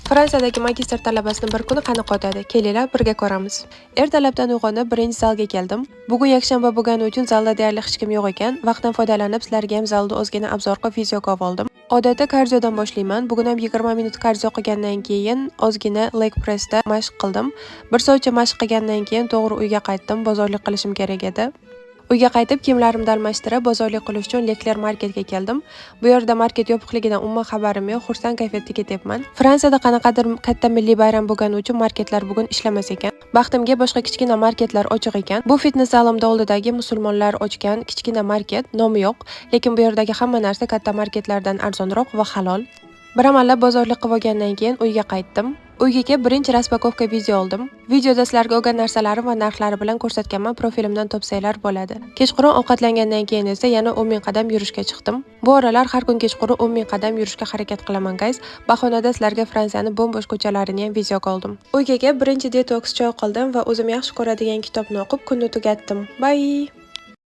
Fransiyadagi magistr talabasini bir kuni qanaqa o'tadi? Kelinglar birga ko'ramiz. Ertalabdan uyg'onib, birinchi zalga keldim. Bugun yakshanba bo'lgani uchun zalda deyarli hech kim yo'q ekan. Vaqtdan foydalanib, sizlarga ham zalda o'zgina obzor qilib video qilib oldim. Odatda kardiodan boshlayman. Bugun ham 20 minut kardio qilgandan keyin ozgina leg pressda mashq qildim. 1 soatcha mashq qilgandan keyin to'g'ri uyga qaytdim. Bozorlik qilishim kerak edi. Uyga qaytib, kiyimlarimni almashtirib, bozorlik qilish uchun Leclerc marketga keldim. Bu yerda market yopiqligidan umuman xabarim yo'q, xursand kayfiyatda ketyapman. Fransiyada qanaqadir katta milliy bayram bo'lgani uchun marketlar bugun ishlamas ekan. Baxtimga boshqa kichkina marketlar ochiq ekan. Bu fitnes zalimda oldidagi musulmonlar ochgan kichkina market, nomi yo'q, lekin bu yerdagi hamma narsa katta marketlardan arzonroq va halol. Bir amallab bozorlik qilib olgandan keyin uyga qaytdim. Uyga kelib birinchi raspakovka video oldim. Videoda sizlarga olgan narsalarim va narxlari bilan ko'rsatganman, profilimdan topsanglar bo'ladi. Kechqurun ovqatlangandan keyin esa yana 10 ming qadam yurishga chiqdim. Bu oralar har kun kechqurun 10 ming qadam yurishga harakat qilaman, guys. Bahonada sizlarga Fransiyani bo'm-bo'sh ko'chalarini ham video qoldim. Uyga kelib birinchi detoks choy qildim va o'zim yaxshi ko'radigan kitobni o'qib kunni tugatdim. Bye.